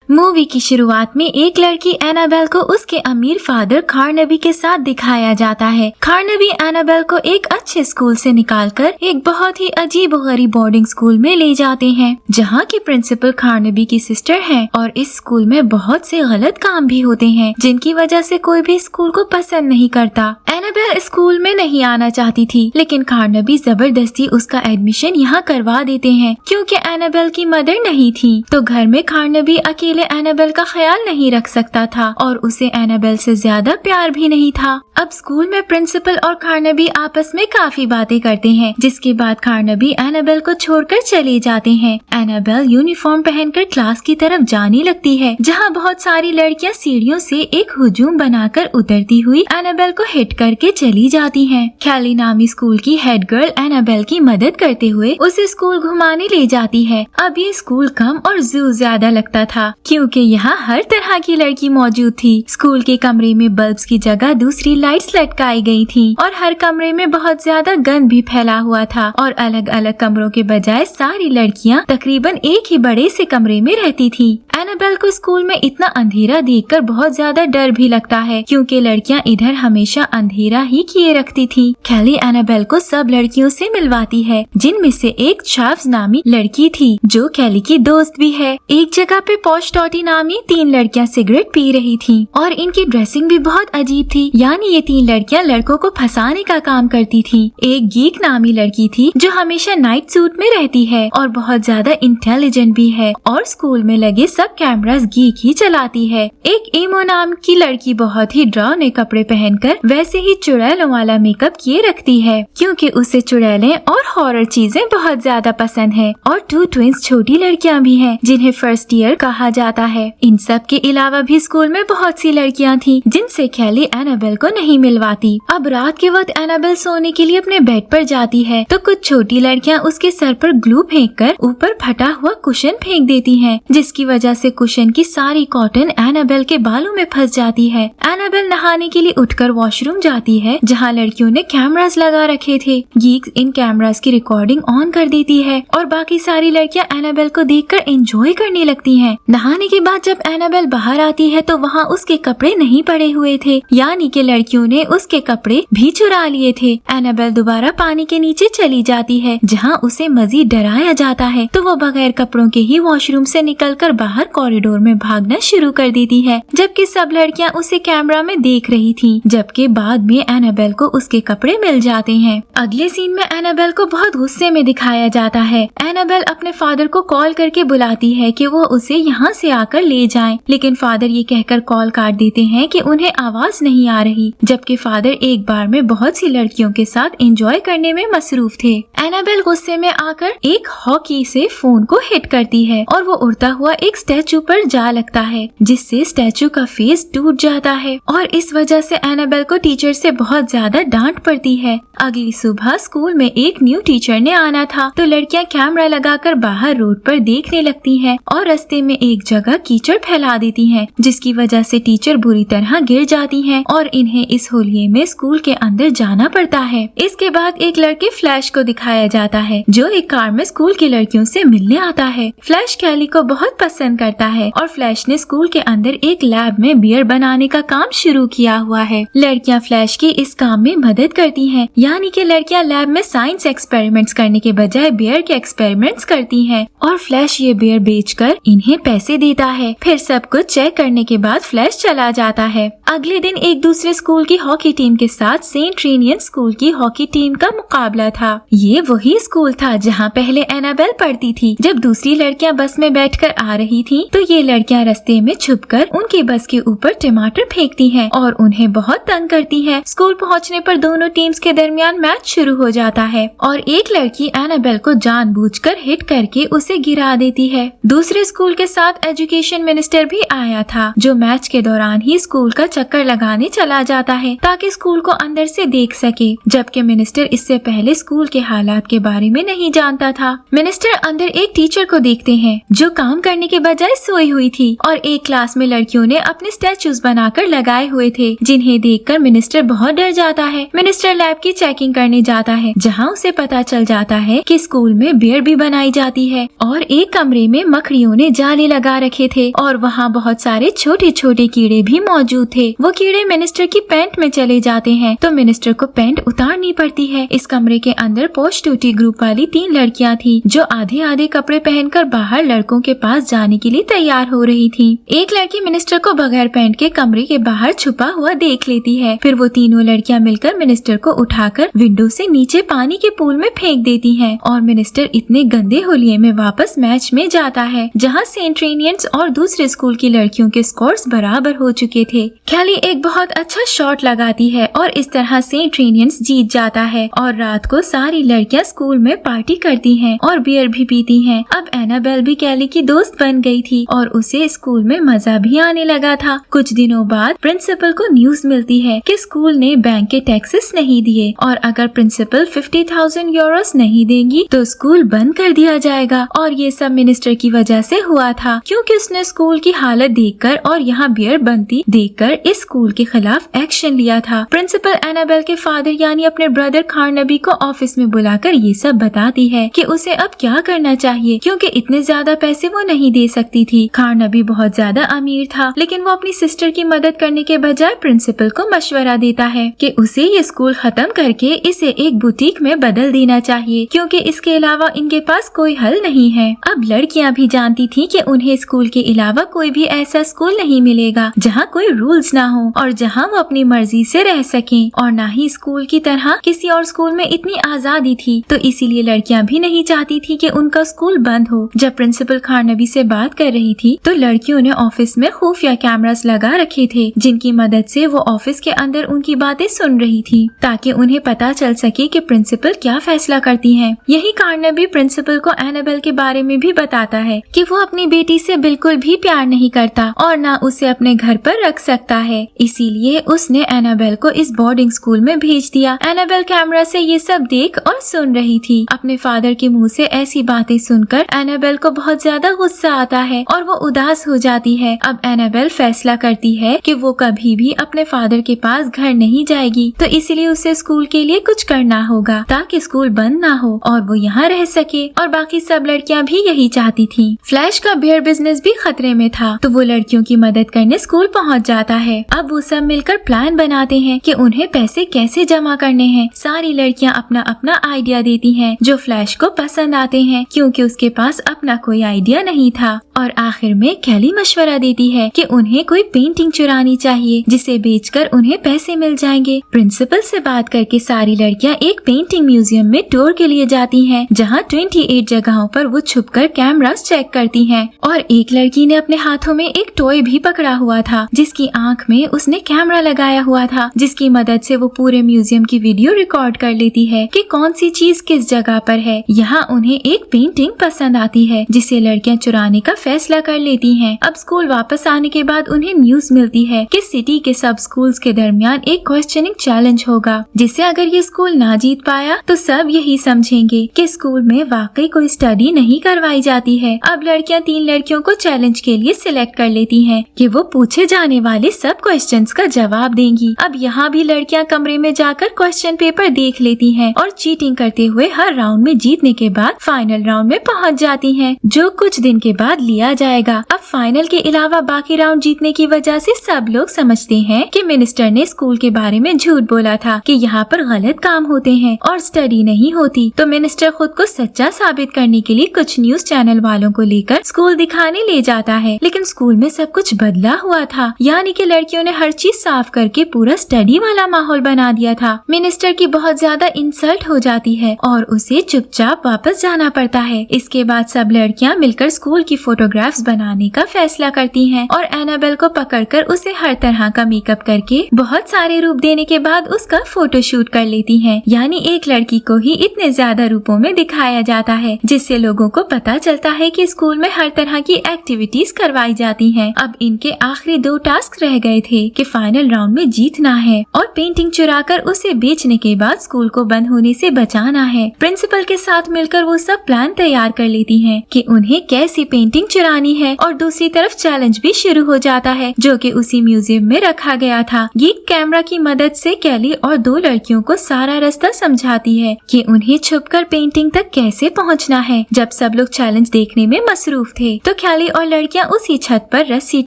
Movie की शुरुआत में एक लड़की एनाबेल को उसके अमीर फादर कार्नेगी के साथ दिखाया जाता है। कार्नेगी एनाबेल को एक अच्छे स्कूल से निकालकर एक बहुत ही अजीबोगरीब बोर्डिंग स्कूल में ले जाते हैं, जहाँ की प्रिंसिपल कार्नेगी की सिस्टर है और इस स्कूल में बहुत से गलत काम भी होते हैं, जिनकी वजह से कोई भी स्कूल को पसंद नहीं करता। एनाबेल स्कूल में नहीं आना चाहती थी, लेकिन कार्नेगी जबरदस्ती उसका एडमिशन यहाँ करवा देते हैं, क्योंकि एनाबेल की मदर नहीं थी। तो घर में कार्नेगी अकेले एनाबेल का ख्याल नहीं रख सकता था और उसे एनाबेल से ज्यादा प्यार भी नहीं था। अब स्कूल में प्रिंसिपल और कार्नेगी आपस में काफी बातें करते हैं, जिसके बाद कार्नेगी एनाबेल को छोड़कर चले जाते हैं। एनाबेल यूनिफॉर्म पहनकर क्लास की तरफ जाने लगती है, जहाँ बहुत सारी लड़कियाँ सीढ़ियों से एक हुजूम बनाकर उतरती हुई एनाबेल को हिट करके चली जाती हैं। कैली नामी स्कूल की हेड गर्ल एनाबेल की मदद करते हुए उसे स्कूल घुमाने ले जाती है। अब ये स्कूल कम और जू ज्यादा लगता था, क्योंकि यहाँ हर तरह की लड़की मौजूद थी। स्कूल के कमरे में बल्ब्स की जगह दूसरी लाइट्स लटकाई गई थी और हर कमरे में बहुत ज्यादा गंद भी फैला हुआ था और अलग अलग कमरों के बजाय सारी लड़कियाँ तकरीबन एक ही बड़े से कमरे में रहती थी। एनाबेल को स्कूल में इतना अंधेरा देखकर बहुत ज्यादा डर भी लगता है, क्योंकि लड़कियाँ इधर हमेशा अंधेरा ही किए रखती थी। कैली एनाबेल को सब लड़कियों से मिलवाती है, जिनमें से एक चार्ल्स नामी लड़की थी, जो कैली की दोस्त भी है। एक जगह पे पॉश टॉटी नामी 3 लड़कियां सिगरेट पी रही थीं और इनकी ड्रेसिंग भी बहुत अजीब थी, यानी ये 3 लड़कियां लड़कों को फंसाने का काम करती थी। एक गीक नामी लड़की थी, जो हमेशा नाइट सूट में रहती है और बहुत ज्यादा इंटेलिजेंट भी है और स्कूल में लगे सब कैमरास गीक ही चलाती है। एक एमो नाम की लड़की बहुत ही डरावने कपड़े पहनकर वैसे ही चुड़ैलों वाला मेकअप किए रखती है, क्योंकि उसे चुड़ैलें और हॉरर चीजें बहुत ज्यादा पसंद है। और 2 ट्विंस छोटी लड़कियां भी हैं, जिन्हें फर्स्ट ईयर कहा जाता है। इन सब के अलावा भी स्कूल में बहुत सी लड़कियां थी, जिनसे कैली एनाबेल को नहीं मिलवाती। अब रात के वक्त एनाबेल सोने के लिए अपने बेड पर जाती है, तो कुछ छोटी लड़कियां उसके सर पर ग्लू फेंककर ऊपर फटा हुआ कुशन फेंक देती हैं, जिसकी वजह से कुशन की सारी कॉटन एनाबेल के बालों में फंस जाती है। एनाबेल नहाने के लिए उठकर वॉशरूम जाती है, जहाँ लड़कियों ने कैमरास लगा रखे थे। गीक्स इन कैमरास की रिकॉर्डिंग ऑन कर देती है और बाकी सारी लड़कियां एनाबेल को देखकर एंजॉय करने लगती हैं। नहाने के बाद जब एनाबेल बाहर आती है तो वहाँ उसके कपड़े नहीं पड़े हुए थे, यानी कि लड़कियों ने उसके कपड़े भी चुरा लिए थे। एनाबेल दोबारा पानी के नीचे चली जाती है, जहाँ उसे मजीद डराया जाता है, तो वो बगैर कपड़ों के ही वॉशरूम से निकलकर बाहर कॉरिडोर में भागना शुरू कर देती है, जबकि सब लड़कियां उसे कैमरा में देख रही थीं। जबकि बाद में एनाबेल को उसके कपड़े मिल जाते हैं। अगले सीन में एनाबेल को बहुत गुस्से में दिखाया जाता है। एनाबेल अपने फादर को कॉल करके बुलाती है कि वो उसे यहाँ से आकर ले जाएं, लेकिन फादर ये कहकर कॉल काट देते हैं कि उन्हें आवाज नहीं आ रही, जबकि फादर एक बार में बहुत सी लड़कियों के साथ एंजॉय करने में मसरूफ थे। एनाबेल गुस्से में आकर एक हॉकी से फोन को हिट करती है और वो उड़ता हुआ एक स्टैचू पर जा लगता है, जिससे स्टैचू का फेस टूट जाता है और इस वजह से एनाबेल को टीचर से बहुत ज्यादा डांट पड़ती है। अगली सुबह स्कूल में एक न्यू टीचर ने आना था, तो लड़कियां कैमरा लगाकर बाहर रोड पर देखने लगती हैं और रास्ते में एक जगह कीचड़ फैला देती हैं, जिसकी वजह से टीचर बुरी तरह गिर जाती हैं और इन्हें इस होलिये में स्कूल के अंदर जाना पड़ता है। इसके बाद एक लड़के फ्लैश को दिखाया जाता है, जो एक कार में स्कूल की लड़कियों से मिलने आता है। फ्लैश कैली को बहुत पसंद करता है और फ्लैश ने स्कूल के अंदर एक लैब में बियर बनाने का काम शुरू किया हुआ है। लड़कियां फ्लैश की इस काम में मदद करती हैं, यानी कि लड़कियां लैब में साइंस एक्सपेरिमेंट्स करने के बजाय बियर के एक्सपेरिमेंट्स करती हैं और फ्लैश ये बियर बेचकर इन्हें पैसे देता है। फिर सब कुछ चेक करने के बाद फ्लैश चला जाता है। अगले दिन एक दूसरे स्कूल की हॉकी टीम के साथ सेंट ट्रेनियन स्कूल की हॉकी टीम का मुकाबला था। ये वही स्कूल था जहाँ पहले एनाबेल पढ़ती थी। जब दूसरी लड़कियाँ बस में बैठकर आ रही थी, तो ये लड़कियाँ रास्ते में छुपकर उनकी बस के ऊपर टमाटर फेंकती हैं और उन्हें बहुत तंग करती हैं। स्कूल पहुँचने पर दोनों टीम्स के दरमियान मैच शुरू हो जाता है और एक लड़की एनाबेल को जानबूझकर हिट करके उसे गिरा देती है। दूसरे स्कूल के साथ एजुकेशन मिनिस्टर भी आया था, जो मैच के दौरान ही स्कूल का चक्कर लगाने चला जाता है ताकि स्कूल को अंदर से देख सके, जबकि मिनिस्टर इससे पहले स्कूल के हालात के बारे में नहीं जानता था। मिनिस्टर अंदर एक टीचर को देखते हैं, जो काम करने के बजाय सोई हुई थी और एक क्लास में लड़कियों ने अपने स्टैचूज बनाकर लगाए हुए थे, जिन्हें देखकर मिनिस्टर बहुत डर जाता है। मिनिस्टर लैब की चेकिंग करने जाता है, जहाँ उसे पता चल जाता है कि स्कूल में बियर भी बनाई जाती है और एक कमरे में मकड़ियों ने जाले लगा रखे थे और वहाँ बहुत सारे छोटे छोटे कीड़े भी मौजूद थे। वो कीड़े मिनिस्टर की पैंट में चले जाते हैं तो मिनिस्टर को पैंट उतारनी पड़ती है। इस कमरे के अंदर पोस्ट टूटी ग्रुप वाली 3 लड़कियां थी जो आधे आधे कपड़े पहनकर बाहर लड़कों के पास जाने के लिए तैयार हो रही थी। एक लड़की मिनिस्टर को बगैर पैंट के कमरे के बाहर छुपा हुआ देख लेती है। फिर वो तीनों लड़कियां मिलकर मिनिस्टर को उठाकर विंडो से नीचे पानी के पूल में फेंक देती हैं और मिनिस्टर इतने गंदे होलिये में वापस मैच में जाता है जहां सेंट रेनियंस और दूसरे स्कूल की लड़कियों के स्कोर्स बराबर हो चुके थे। कैली एक बहुत अच्छा शॉट लगाती है और इस तरह सेंट रेनियंस जीत जाता है और रात को सारी लड़कियां स्कूल में पार्टी करती हैं और बियर भी पीती हैं। अब एनाबेल भी कैली की दोस्त बन गई थी और उसे स्कूल में मजा भी आने लगा था। कुछ दिनों बाद प्रिंसिपल को न्यूज मिलती है कि स्कूल ने बैंक के टैक्सेस नहीं दिए और अगर प्रिंसिपल 50,000 यूरोस नहीं देंगी तो स्कूल बंद कर दिया जाएगा। और ये सब मिनिस्टर की वजह से हुआ था, क्योंकि उसने स्कूल की हालत देखकर और यहाँ बियर बनती देखकर इस स्कूल के खिलाफ एक्शन लिया था। प्रिंसिपल एनाबेल के फादर यानी अपने ब्रदर खारनबी को ऑफिस में बुलाकर ये सब बताती है कि उसे अब क्या करना चाहिए, क्योंकि इतने ज्यादा पैसे वो नहीं दे सकती थी। खारनबी बहुत ज्यादा अमीर था, लेकिन वो अपनी सिस्टर की मदद करने के बजाय प्रिंसिपल को मशवरा देता है कि उसे ये स्कूल खत्म करके इसे एक बुटीक में बदल देना चाहिए, क्योंकि इसके अलावा इनके पास कोई हल नहीं है। अब लड़कियां भी जानती थी कि उन्हें स्कूल के अलावा कोई भी ऐसा स्कूल नहीं मिलेगा जहां कोई रूल्स ना हो और जहां वो अपनी मर्जी से रह सकें, और ना ही स्कूल की तरह किसी और स्कूल में इतनी आजादी थी। तो इसीलिए लड़कियां भी नहीं चाहती थी कि उनका स्कूल बंद हो। जब प्रिंसिपल खारनबी से बात कर रही थी तो लड़कियों ने ऑफिस में खुफिया कैमरास लगा रखे थे, जिनकी मदद से वो ऑफिस के अंदर उनकी बातें सुन रही थी ताकि उन्हें पता चल सके कि प्रिंसिपल क्या फैसला करती हैं। यही खारनबी प्रिंसिपल को एनाबेल के बारे में भी बताता है कि वो अपनी बेटी से बिल्कुल भी प्यार नहीं करता और ना उसे अपने घर पर रख सकता है, इसीलिए उसने एनाबेल को इस बोर्डिंग स्कूल में भेज दिया। एनाबेल कैमरा से ये सब देख और सुन रही थी। अपने फादर के मुंह से ऐसी बातें सुनकर एनाबेल को बहुत ज्यादा गुस्सा आता है और वो उदास हो जाती है। अब एनाबेल फैसला करती है कि वो कभी भी अपने फादर के पास घर नहीं जाएगी, तो इसीलिए उसे स्कूल के लिए कुछ करना होगा ताकि स्कूल बंद ना हो और वो यहाँ रह सके। और बाकी सब लड़कियाँ भी यही चाहती थी। फ्लैश का बियर बिजनेस भी खतरे में था, तो वो लड़कियों की मदद करने स्कूल पहुँच जाता है। अब वो सब मिलकर प्लान बनाते हैं कि उन्हें पैसे कैसे जमा करने हैं। सारी लड़कियां अपना अपना आइडिया देती हैं जो फ्लैश को पसंद आते हैं, क्योंकि उसके पास अपना कोई आइडिया नहीं था। और आखिर में कैली मशवरा देती है कि उन्हें कोई पेंटिंग चुरानी चाहिए जिसे बेचकर उन्हें पैसे मिल जाएंगे। प्रिंसिपल से बात करके सारी लड़कियां एक पेंटिंग म्यूजियम में टूर के लिए जाती हैं, जहां 28 जगहों पर वो छुपकर कैमरास चेक करती हैं। और एक लड़की ने अपने हाथों में एक टॉय भी पकड़ा हुआ था, जिसकी आंख में उसने कैमरा लगाया हुआ था, जिसकी मदद से वो पूरे म्यूजियम की वीडियो रिकॉर्ड कर लेती है कि कौन सी चीज किस जगह पर है। यहाँ उन्हें एक पेंटिंग पसंद आती है जिसे लड़कियां चुराने का फैसला कर लेती हैं। अब स्कूल वापस आने के बाद उन्हें न्यूज मिलती है कि सिटी के सब स्कूल्स के दरमियान एक क्वेश्चनिंग चैलेंज होगा, जिसे अगर ये स्कूल ना जीत पाया तो सब यही समझेंगे कि स्कूल में वाकई कोई स्टडी नहीं करवाई जाती है। अब लड़कियां 3 लड़कियों को चैलेंज के लिए सिलेक्ट कर लेती हैं कि वो पूछे जाने वाले सब क्वेश्चंस का जवाब देंगी। अब यहाँ भी लड़कियां कमरे में जाकर क्वेश्चन पेपर देख लेती हैं और चीटिंग करते हुए हर राउंड में जीतने के बाद फाइनल राउंड में पहुँच जाती हैं, जो कुछ दिन के बाद लिया जाएगा। अब फाइनल के अलावा बाकी राउंड जीतने की वजह से सब लोग समझते हैं कि मिनिस्टर ने स्कूल के बारे में झूठ बोला था कि यहाँ पर गलत काम होते हैं और स्टडी नहीं होती। तो मिनिस्टर खुद को सच्चा साबित करने के लिए कुछ न्यूज चैनल वालों को लेकर स्कूल दिखाने ले जाता है, लेकिन स्कूल में सब कुछ बदला हुआ था, यानी कि लड़कियों ने हर चीज साफ करके पूरा स्टडी वाला माहौल बना दिया था। मिनिस्टर की बहुत ज्यादा इंसल्ट हो जाती है और उसे चुपचाप वापस जाना पड़ता है। इसके बाद सब लड़कियां मिलकर स्कूल की फोटोग्राफ्स बनाने का फैसला करती हैं और एनाबेल को पकड़कर उसे हर तरह का मेकअप करके बहुत सारे रूप देने के बाद उसका फोटोशूट कर लेती हैं। यानी एक लड़की को ही इतने ज्यादा रूपों में दिखाया जाता है, जिससे लोगों को पता चलता है कि स्कूल में हर तरह की एक्टिविटीज करवाई जाती हैं। अब इनके आखिरी 2 टास्क रह गए थे कि फाइनल राउंड में जीतना है और पेंटिंग चुराकर उसे बेचने के बाद स्कूल को बंद होने से बचाना है। प्रिंसिपल के साथ मिलकर वो सब प्लान तैयार कर लेती हैं कि उन्हें कैसी पेंटिंग चुरा चुरानी है और दूसरी तरफ चैलेंज भी शुरू हो जाता है जो कि उसी म्यूजियम में रखा गया था। गीक कैमरा की मदद से कैली और दो लड़कियों को सारा रास्ता समझाती है कि उन्हें छुपकर पेंटिंग तक कैसे पहुंचना है। जब सब लोग चैलेंज देखने में मसरूफ थे तो कैली और लड़कियां उसी छत पर रस्सी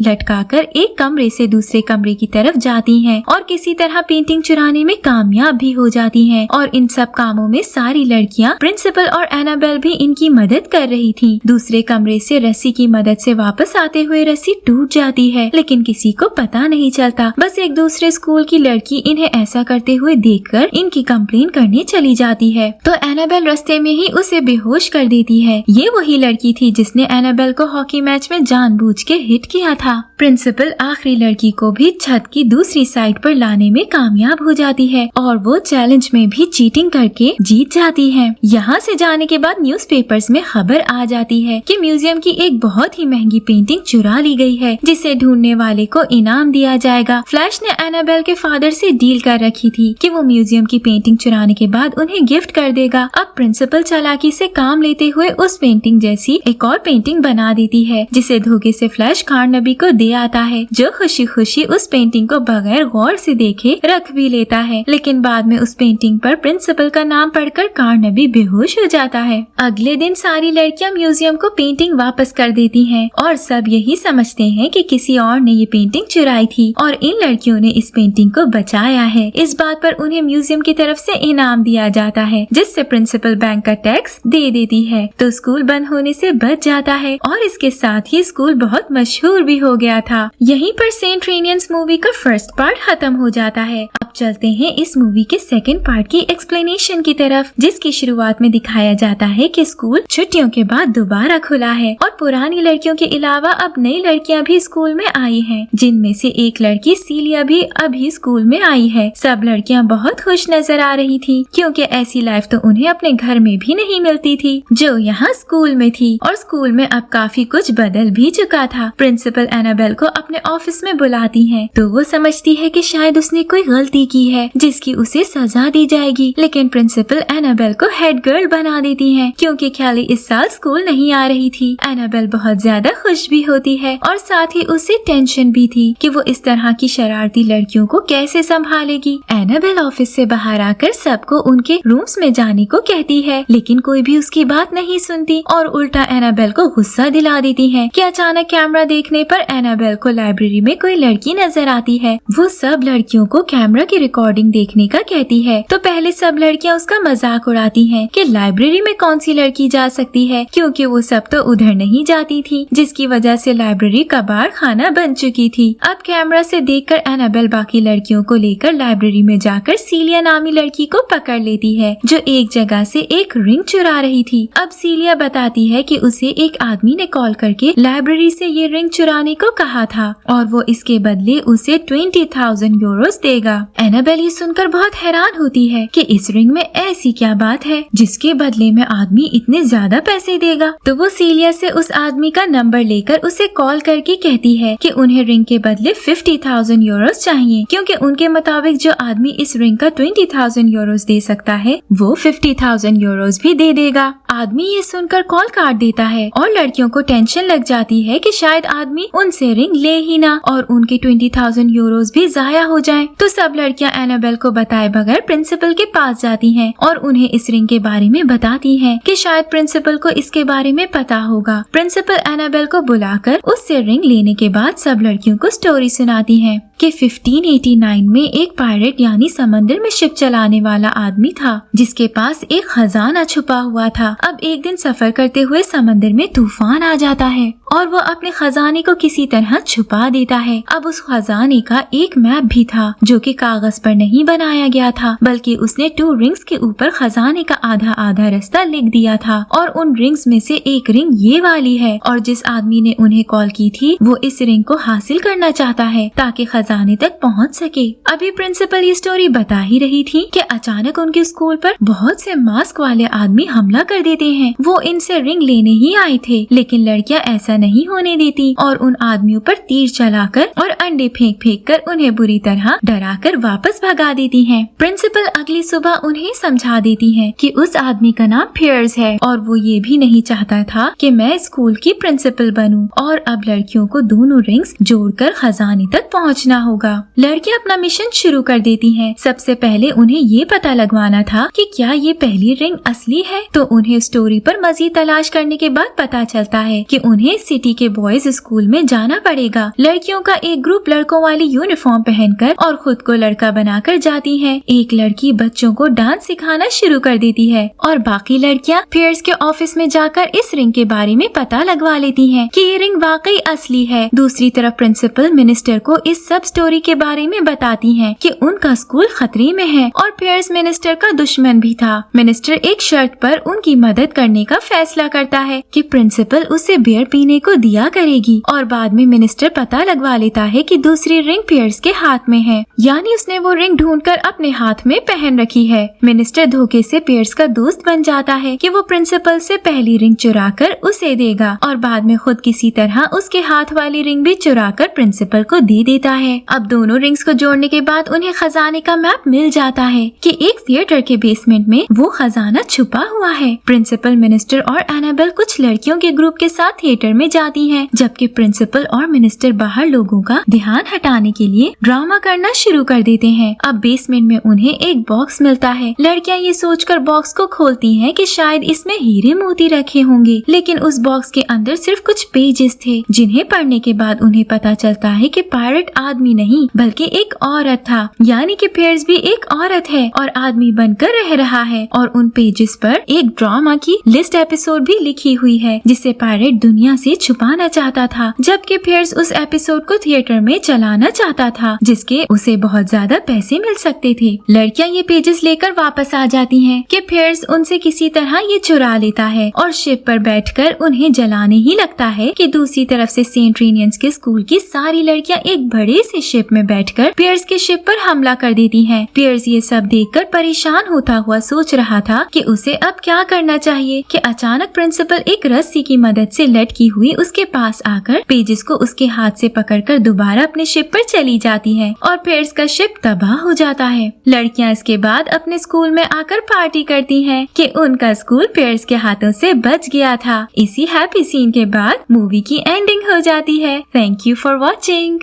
लटकाकर एक कमरे से दूसरे कमरे की तरफ जाती हैं और किसी तरह पेंटिंग चुराने में कामयाब भी हो जाती हैं। और इन सब कामों में सारी लड़कियां, प्रिंसिपल और एनाबेल भी इनकी मदद कर रही थी। दूसरे कमरे से रस्सी की मदद से वापस आते हुए रस्सी टूट जाती है, लेकिन किसी को पता नहीं चलता। बस एक दूसरे स्कूल की लड़की इन्हें ऐसा करते हुए देखकर इनकी कंप्लेन करने चली जाती है तो एनाबेल रास्ते में ही उसे बेहोश कर देती है। ये वही लड़की थी जिसने एनाबेल को हॉकी मैच में जानबूझ के हिट किया था। प्रिंसिपल आखिरी लड़की को भी छत की दूसरी साइड पर लाने में कामयाब हो जाती है और वो चैलेंज में भी चीटिंग करके जीत जाती है। यहाँ से जाने के बाद न्यूज़पेपर्स में खबर आ जाती है कि म्यूजियम की एक बहुत ही महंगी पेंटिंग चुरा ली गई है जिसे ढूंढने वाले को इनाम दिया जाएगा। फ्लैश ने एनाबेल के फादर से डील कर रखी थी कि वो म्यूजियम की पेंटिंग चुराने के बाद उन्हें गिफ्ट कर देगा। अब प्रिंसिपल चालाकी से काम लेते हुए उस पेंटिंग जैसी एक और पेंटिंग बना देती है जिसे धोखे से फ्लैश खारनबी को दे आता है, जो खुशी खुशी उस पेंटिंग को बगैर गौर से देखे रख भी लेता है। लेकिन बाद में उस पेंटिंग पर प्रिंसिपल का नाम पढ़कर खारनबी बेहोश हो जाता है। अगले दिन सारी लड़कियां म्यूजियम को पेंटिंग वापस कर देती हैं और सब यही समझते हैं कि किसी और ने ये पेंटिंग चुराई थी और इन लड़कियों ने इस पेंटिंग को बचाया है। इस बात पर उन्हें म्यूजियम की तरफ से इनाम दिया जाता है जिससे प्रिंसिपल बैंक का टैक्स दे देती है तो स्कूल बंद होने से बच जाता है और इसके साथ ही स्कूल बहुत मशहूर भी हो गया था। यहीं पर सेंट रेनियंस मूवी का फर्स्ट पार्ट खत्म हो जाता है। अब चलते हैं इस मूवी के सेकंड पार्ट की एक्सप्लेनेशन की तरफ, जिसकी शुरुआत में दिखाया जाता है कि स्कूल छुट्टियों के बाद दोबारा खुला है और पुरानी लड़कियों के अलावा अब नई लड़कियां भी स्कूल में आई हैं, जिनमें से एक लड़की सीलिया भी अभी स्कूल में आई है। सब लड़कियां बहुत खुश नजर आ रही थी क्योंकि ऐसी लाइफ तो उन्हें अपने घर में भी नहीं मिलती थी जो यहाँ स्कूल में थी। और स्कूल में अब काफी कुछ बदल भी चुका था। प्रिंसिपल एनाबेल को अपने ऑफिस में बुलाती है तो वो समझती है कि शायद उसने कोई गलती की है जिसकी उसे सजा दी जाएगी, लेकिन प्रिंसिपल एनाबेल को हेड गर्ल बना देती है क्योंकि कैली इस साल स्कूल नहीं आ रही थी। एनाबेल बहुत ज्यादा खुश भी होती है और साथ ही उसे टेंशन भी थी कि वो इस तरह की शरारती लड़कियों को कैसे संभालेगी। एनाबेल ऑफिस से बाहर आकर सबको उनके रूम्स में जाने को कहती है, लेकिन कोई भी उसकी बात नहीं सुनती और उल्टा एनाबेल को गुस्सा दिला देती है कि अचानक कैमरा देखने पर एनाबेल को लाइब्रेरी में कोई लड़की नजर आती है। वो सब लड़कियों को कैमरा की रिकॉर्डिंग देखने का कहती है तो पहले सब लड़कियां उसका मजाक उड़ाती हैं कि लाइब्रेरी में कौन सी लड़की जा सकती है क्योंकि वो सब तो उधर नहीं जाती थी, जिसकी वजह से लाइब्रेरी कबाड़ खाना बन चुकी थी। अब कैमरा से देखकर एनाबेल बाकी लड़कियों को लेकर लाइब्रेरी में जाकर सीलिया नामी लड़की को पकड़ लेती है जो एक जगह से एक रिंग चुरा रही थी। अब सीलिया बताती है कि उसे एक आदमी ने कॉल करके लाइब्रेरी से ये रिंग चुराने को कहा था और वो इसके बदले उसे 20,000 यूरोस देगा। एनाबेल ये सुनकर बहुत हैरान होती है कि इस रिंग में ऐसी क्या बात है जिसके बदले में आदमी इतने ज्यादा पैसे देगा। तो वो सीलिया से उस आदमी का नंबर लेकर उसे कॉल करके कहती है कि उन्हें रिंग के बदले 50,000 यूरोस चाहिए क्योंकि उनके मुताबिक जो आदमी इस रिंग का 20,000 यूरोस दे सकता है वो 50,000 यूरोस भी दे देगा। आदमी ये सुनकर कॉल काट देता है और लड़कियों को टेंशन लग जाती है कि शायद आदमी उनसे रिंग ले ही ना और उनके 20,000 यूरोस भी जाया हो जाएं। तो सब लड़कियां एनाबेल को बताए बगैर प्रिंसिपल के पास जाती हैं और उन्हें इस रिंग के बारे में बताती हैं कि शायद प्रिंसिपल को इसके बारे में पता होगा। प्रिंसिपल एनाबेल को बुलाकर उससे रिंग लेने के बाद सब लड़कियों को स्टोरी सुनाती हैं कि 1589 में एक पायरेट यानी समंदर में शिप चलाने वाला आदमी था जिसके पास एक खजाना छुपा हुआ था। अब एक दिन सफर करते हुए समंदर में तूफान आ जाता है और वो अपने खजाने को किसी तरह छुपा देता है। अब उस खजाने का एक मैप भी था जो कि कागज पर नहीं बनाया गया था बल्कि उसने 2 रिंग्स के ऊपर खजाने का आधा आधा रास्ता लिख दिया था और उन रिंग्स में से एक रिंग ये वाली है और जिस आदमी ने उन्हें कॉल की थी वो इस रिंग को हासिल करना चाहता है ताकि खजाने तक पहुंच सके। अभी प्रिंसिपल ये स्टोरी बता ही रही थी कि अचानक उनके स्कूल पर बहुत से मास्क वाले आदमी हमला कर देते हैं। वो इनसे रिंग लेने ही आए थे लेकिन लड़कियां ऐसा नहीं होने देती और उन आदमियों पर तीर चलाकर और अंडे फेंक फेंक कर उन्हें बुरी तरह डराकर वापस भगा देती हैं। प्रिंसिपल अगली सुबह उन्हें समझा देती है कि उस आदमी का नाम पियर्स है और वो ये भी नहीं चाहता था कि मैं स्कूल की प्रिंसिपल बनूं और अब लड़कियों को दोनों रिंग्स जोड़कर खजाने तक पहुंचना होगा। लड़कियां अपना मिशन शुरू कर देती हैं। सबसे पहले उन्हें ये पता लगवाना था कि क्या ये पहली रिंग असली है। तो उन्हें स्टोरी पर मजीद तलाश करने के बाद पता चलता है कि उन्हें सिटी के बॉयज स्कूल में जाना पड़ेगा। लड़कियों का एक ग्रुप लड़कों वाली यूनिफॉर्म पहनकर और खुद को लड़का बनाकर जाती है। एक लड़की बच्चों को डांस सिखाना शुरू कर देती है और बाकी लड़कियां पियर्स के ऑफिस में जाकर इस रिंग के बारे में पता लगवा लेती हैं कि ये रिंग वाकई असली है। दूसरी तरफ प्रिंसिपल मिनिस्टर को इस सब स्टोरी के बारे में बताती हैं कि उनका स्कूल खतरे में है और पियर्स मिनिस्टर का दुश्मन भी था। मिनिस्टर एक शर्त पर उनकी मदद करने का फैसला करता है कि प्रिंसिपल उसे बियर पीने को दिया करेगी और बाद में मिनिस्टर पता लगवा लेता है कि दूसरी रिंग पियर्स के हाथ में है, यानी उसने वो रिंग ढूंढकर अपने हाथ में पहन रखी है। मिनिस्टर धोखे से पियर्स का दोस्त बन जाता है कि वो प्रिंसिपल से पहली रिंग चुराकर उसे देगा और बाद में खुद किसी तरह उसके हाथ वाली रिंग भी चुराकर प्रिंसिपल को दे देता है। अब दोनों रिंग्स को जोड़ने के बाद उन्हें खजाने का मैप मिल जाता है कि एक थिएटर के बेसमेंट में वो खजाना छुपा हुआ है। प्रिंसिपल, मिनिस्टर और एनाबेल कुछ लड़कियों के ग्रुप के साथ थिएटर में जाती हैं, जबकि प्रिंसिपल और मिनिस्टर बाहर लोगों का ध्यान हटाने के लिए ड्रामा करना शुरू कर देते हैं। अब बेसमेंट में उन्हें एक बॉक्स मिलता है। लड़कियां ये सोचकर बॉक्स को खोलती हैं कि शायद इसमें हीरे मोती रखे होंगे, लेकिन उस बॉक्स के अंदर सिर्फ कुछ पेजेस थे, जिन्हें पढ़ने के बाद उन्हें पता चलता है कि पायरेट आदमी नहीं बल्कि एक औरत था, यानी कि पियर्स भी एक औरत है और आदमी बनकर रह रहा है। और उन पेजेस पर एक ड्रामा की लिस्ट एपिसोड भी लिखी हुई है जिसे पायरेट दुनिया से छुपाना चाहता था, जबकि पियर्स उस एपिसोड को थिएटर में चलाना चाहता था जिसके उसे बहुत ज्यादा पैसे मिल सकते थे। लड़कियां ये पेजेस लेकर वापस आ जाती हैं कि पियर्स उनसे किसी तरह ये चुरा लेता है और शिप पर बैठकर उन्हें जलाने ही लगता है कि दूसरी तरफ से सेंट रीनियंस के स्कूल की सारी लड़कियां एक बड़े से शिप में बैठकर पियर्स के शिप पर हमला कर देती हैं। पियर्स ये सब देखकर परेशान होता हुआ सोच रहा था कि उसे अब क्या करना चाहिए कि अचानक प्रिंसिपल एक रस्सी की मदद से लटकी हुई उसके पास आकर पेजेस को उसके हाथ से पकड़कर दोबारा अपने शिप पर चली जाती है और पियर्स का शिप तबाह हो जाता है। लड़कियां इसके बाद अपने स्कूल में आकर पार्टी करती हैं कि उनका स्कूल पियर्स के हाथों से बच गया था। इसी हैप्पी सीन के बाद मूवी की एंडिंग हो जाती है। Thank you for watching.